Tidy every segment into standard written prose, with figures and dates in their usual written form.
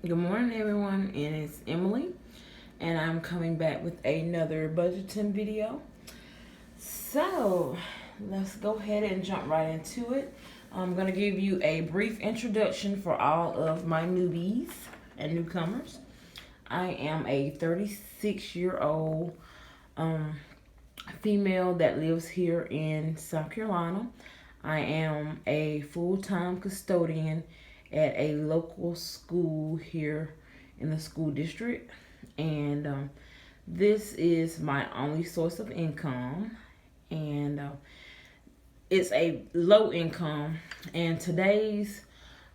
Good morning, everyone, and it's Emily, and I'm coming back with another budgeting video. So, let's go ahead and jump right into it. I'm going to give you a brief introduction for all of my newbies and newcomers. I am a 36-year-old female that lives here in South Carolina. I am a full-time custodian at a local school here in the school district, and this is my only source of income, and it's a low income. And today's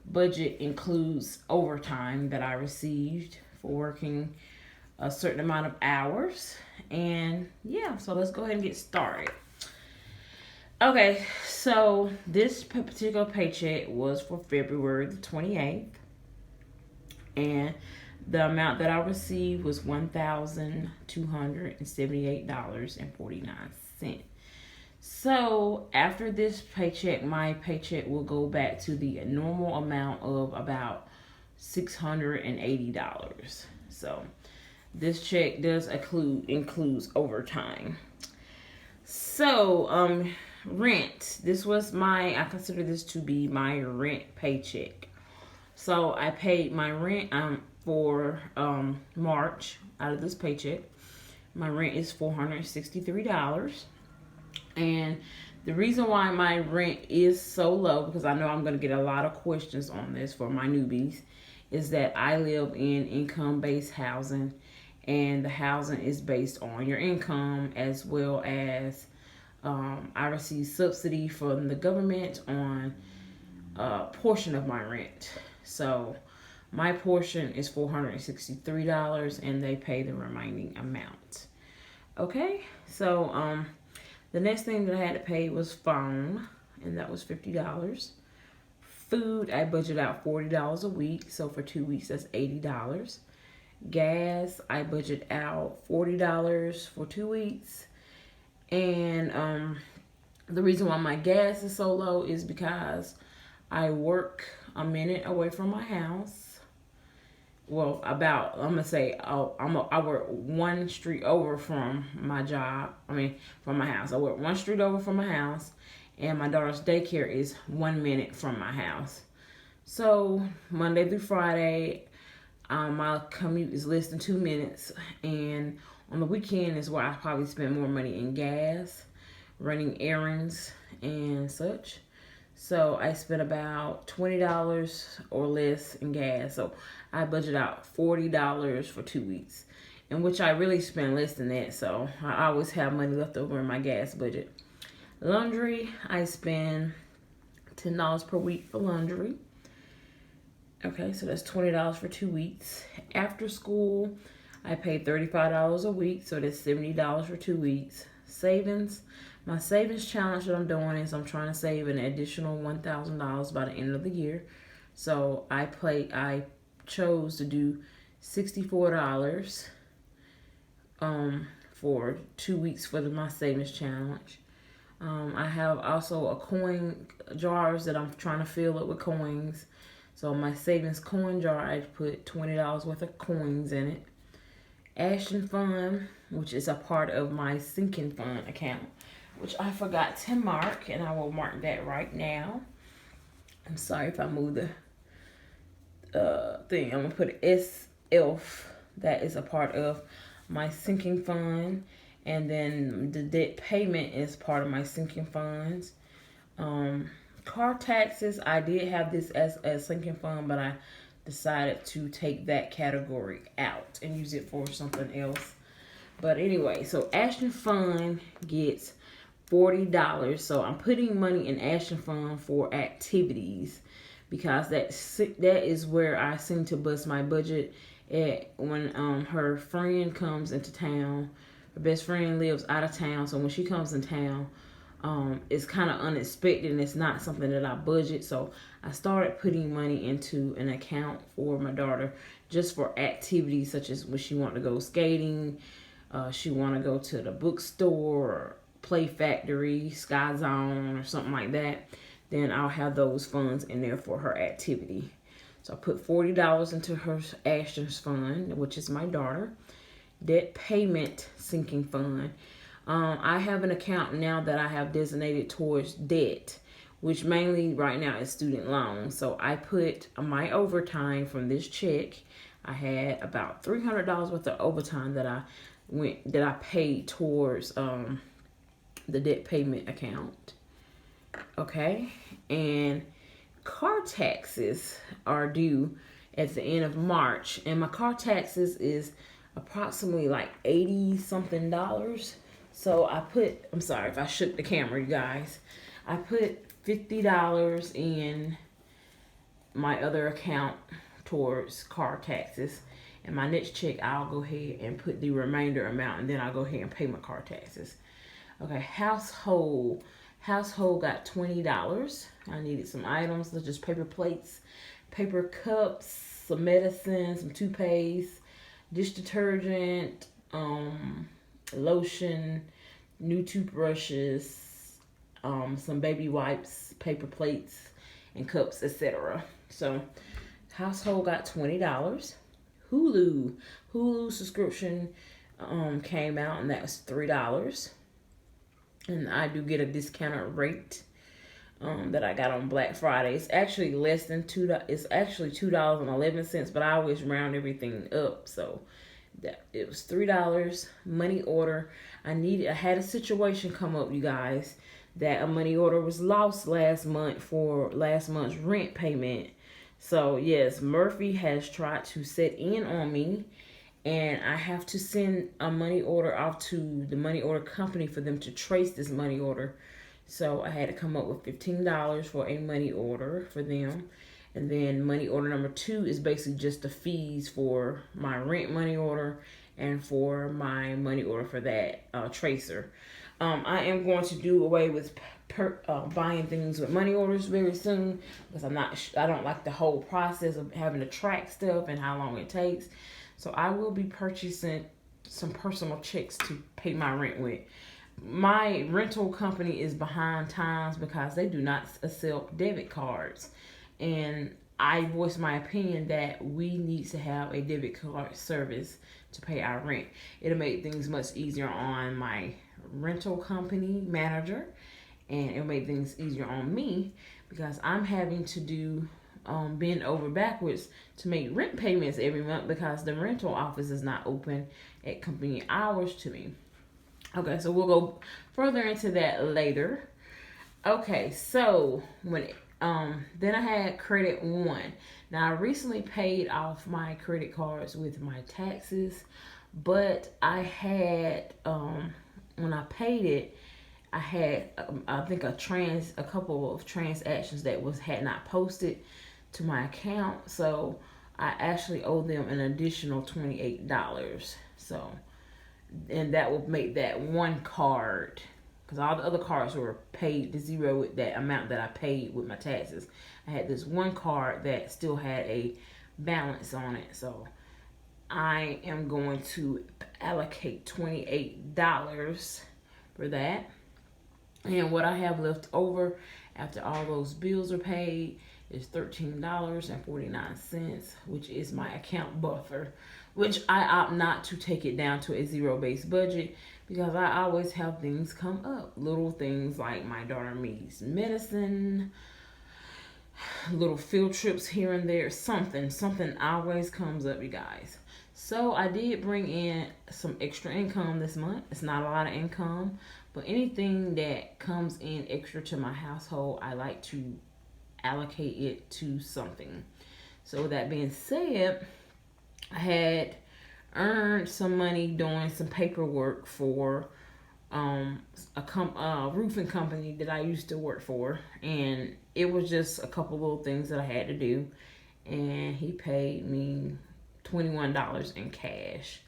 budget includes overtime that I received for working a certain amount of hours. And yeah, so let's go ahead and get started. Okay, so this particular paycheck was for February the 28th, and the amount that I received was $1,278.49. So after this paycheck, my paycheck will go back to the normal amount of about $680. So this check does includes overtime. So rent. This was I consider this to be my rent paycheck. So I paid my rent for March out of this paycheck. My rent is $463. And the reason why my rent is so low, because I know I'm going to get a lot of questions on this for my newbies, is that I live in income-based housing, and the housing is based on your income, as well as I receive subsidy from the government on a portion of my rent. So my portion is $463, and they pay the remaining amount. Okay, so the next thing that I had to pay was phone, and that was $50. Food, I budget out $40 a week, so for 2 weeks that's $80. Gas, I budget out $40 for 2 weeks. And the reason why my gas is so low is because I work a minute away from my house. Well, I'm gonna say I work one street over from my job. From my house. I work one street over from my house, and my daughter's daycare is 1 minute from my house. So Monday through Friday, my commute is less than 2 minutes, and on the weekend is where I probably spend more money in gas, running errands, and such. So I spent about $20 or less in gas. So I budget out $40 for 2 weeks, in which I really spend less than that. So I always have money left over in my gas budget. Laundry, I spend $10 per week for laundry. Okay, so that's $20 for 2 weeks. After school, I pay $35 a week, so that's $70 for 2 weeks. Savings, my savings challenge that I'm doing is I'm trying to save an additional $1,000 by the end of the year. So I chose to do $64 for 2 weeks for my savings challenge. I have also a coin jars that I'm trying to fill up with coins. So my savings coin jar, I put $20 worth of coins in it. Ashton Fund, which is a part of my sinking fund account, which I forgot to mark, and I will mark that right now. I'm sorry if I move the thing. I'm gonna put SF. That is a part of my sinking fund, and then the debt payment is part of my sinking funds. Car taxes, I did have this as a sinking fund, but I decided to take that category out and use it for something else. But anyway, so Ashton Fund gets $40. So I'm putting money in Ashton Fund for activities, because that is where I seem to bust my budget at when her friend comes into town. Her best friend lives out of town, so when she comes in town, it's kind of unexpected, and it's not something that I budget. So I started putting money into an account for my daughter, just for activities such as when she want to go skating, she want to go to the bookstore, or Play Factory, Sky Zone, or something like that. Then I'll have those funds in there for her activity. So I put $40 into her Ashton's fund, which is my daughter. Debt payment sinking fund. I have an account now that I have designated towards debt, which mainly right now is student loans. So I put my overtime from this check. I had about $300 worth of overtime that I paid towards the debt payment account. Okay, and car taxes are due at the end of March, and my car taxes is approximately like 80 something dollars. So I'm sorry if I shook the camera, you guys. I put $50 in my other account towards car taxes, and my next check I'll go ahead and put the remainder amount, and then I'll go ahead and pay my car taxes. Okay, household got $20. I needed some items such as paper plates, paper cups, some medicine, some toothpaste, dish detergent, lotion, new toothbrushes, some baby wipes, paper plates, and cups, etc. So household got $20. Hulu subscription came out, and that was $3. And I do get a discounted rate that I got on Black Friday. It's actually less than $2. It's actually $2.11, but I always round everything up. So it was $3. Money order. I had a situation come up, you guys, that a money order was lost last month for last month's rent payment. So yes, Murphy has tried to set in on me, and I have to send a money order off to the money order company for them to trace this money order. So I had to come up with $15 for a money order for them. And then money order number 2 is basically just the fees for my rent money order and for my money order for that tracer. I am going to do away with buying things with money orders very soon, because I don't like the whole process of having to track stuff and how long it takes. So I will be purchasing some personal checks to pay my rent with. My rental company is behind times because they do not accept debit cards. And I voiced my opinion that we need to have a debit card service to pay our rent. It'll make things much easier on my rental company manager, and it'll make things easier on me because I'm having to do bend over backwards to make rent payments every month because the rental office is not open at convenient hours to me. Okay, so we'll go further into that later. Okay, so then I had Credit One. Now I recently paid off my credit cards with my taxes, but I had when I paid it, I had I think a couple of transactions that had not posted to my account, so I actually owe them an additional $28. So, and that will make that one card, because all the other cards were paid to zero with that amount that I paid with my taxes. I had this one card that still had a balance on it, so I am going to allocate $28 for that. And what I have left over after all those bills are paid is $13.49, which is my account buffer, which I opt not to take it down to a zero-based budget because I always have things come up. Little things like my daughter needs medicine, little field trips here and there, something always comes up, you guys. So I did bring in some extra income this month. It's not a lot of income, but anything that comes in extra to my household, I like to allocate it to something. So with that being said, I had earned some money doing some paperwork for a roofing company that I used to work for, and it was just a couple little things that I had to do, and he paid me $21 in cash,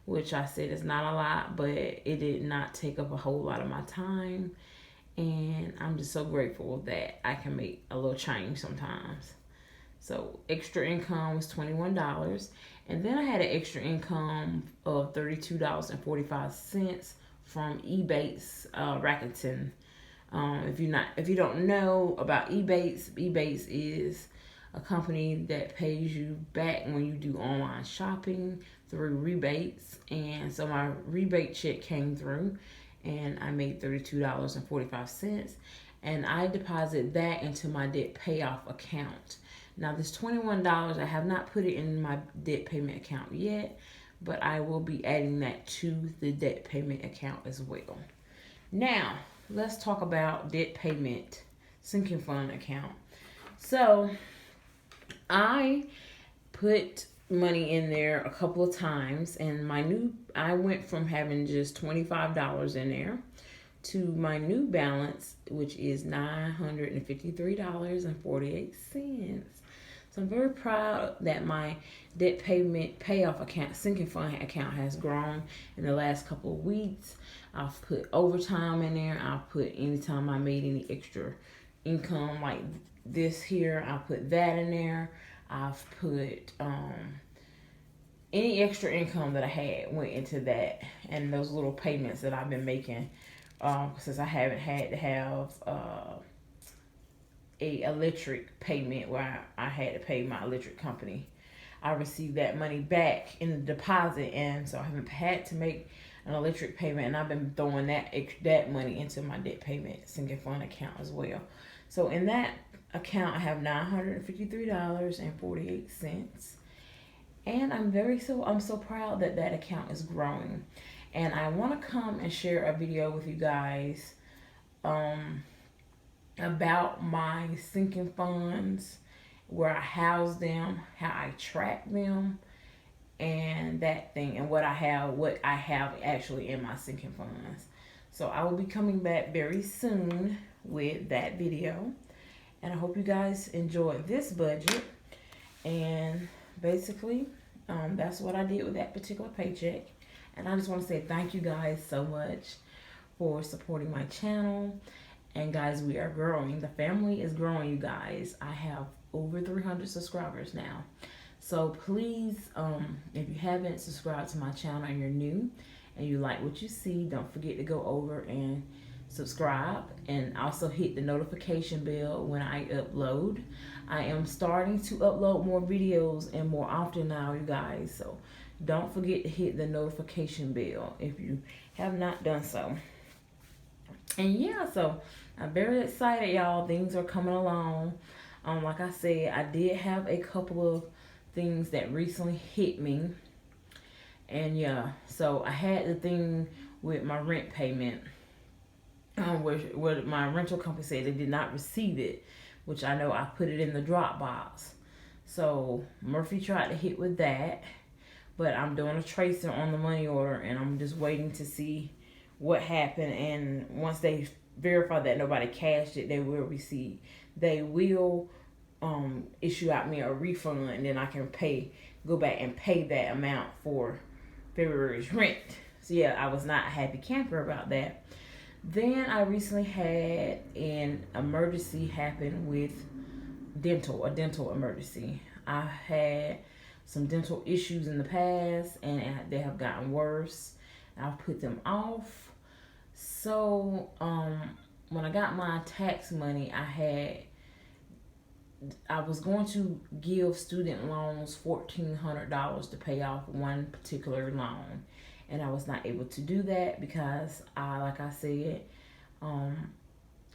which I said is not a lot, but it did not take up a whole lot of my time. And I'm just so grateful that I can make a little change sometimes. So extra income was $21. And then I had an extra income of $32.45 from Ebates Rakuten. If you don't know about Ebates is a company that pays you back when you do online shopping through rebates. And so my rebate check came through and I made $32.45, and I deposit that into my debt payoff account. Now this $21, I have not put it in my debt payment account yet, but I will be adding that to the debt payment account as well. Now, let's talk about debt payment sinking fund account. So, I put money in there a couple of times, and I went from having just $25 in there to my new balance, which is $953.48. So I'm very proud that my debt payment payoff account, sinking fund account, has grown in the last couple of weeks. I've put overtime in there. I've put anytime I made any extra income like this here, I put that in there. I've put any extra income that I had went into that, and those little payments that I've been making since I haven't had to have a electric payment where I had to pay my electric company. I received that money back in the deposit, and so I haven't had to make an electric payment, and I've been throwing that money into my debt payment sinking fund account as well. So in that account I have $953.48, and I'm so proud that that account is growing. And I want to come and share a video with you guys about my sinking funds, where I house them, how I track them, and that thing, and what I have actually in my sinking funds. So I will be coming back very soon with that video, and I hope you guys enjoyed this budget. And basically, that's what I did with that particular paycheck. And I just want to say thank you guys so much for supporting my channel. And guys, we are growing. The family is growing, you guys. I have over 300 subscribers now. So please, if you haven't subscribed to my channel and you're new and you like what you see, don't forget to go over and subscribe, and also hit the notification bell when I upload. I am starting to upload more videos and more often now, you guys. So don't forget to hit the notification bell if you have not done so. And yeah, so I'm very excited, y'all. Things are coming along. Like I said, I did have a couple of things that recently hit me. And yeah, so I had the thing with my rent payment, where my rental company said they did not receive it, which I know I put it in the Dropbox. So Murphy tried to hit with that, but I'm doing a tracer on the money order, and I'm just waiting to see what happened. And once they verify that nobody cashed it, they will receive. They will issue out me a refund, and then I can go back and pay that amount for February's rent. So yeah, I was not a happy camper about that. Then I recently had an emergency happen with a dental emergency. I had some dental issues in the past, and they have gotten worse. I've put them off. So when I got my tax money, I was going to give student loans $1,400 to pay off one particular loan, and I was not able to do that because like I said,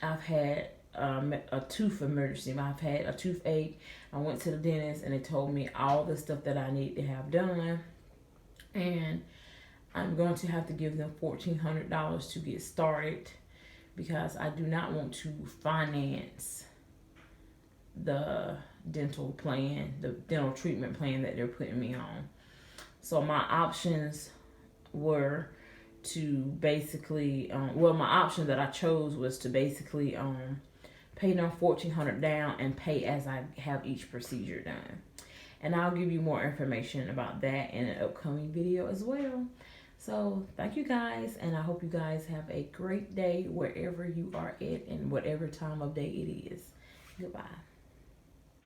I've had a tooth emergency. I've had a toothache. I went to the dentist, and they told me all the stuff that I need to have done, and I'm going to have to give them $1,400 to get started because I do not want to finance the dental treatment plan that they're putting me on. So my options were to basically, my option that I chose was to basically pay them $1,400 down and pay as I have each procedure done. And I'll give you more information about that in an upcoming video as well. So thank you guys, and I hope you guys have a great day wherever you are at and whatever time of day it is. Goodbye.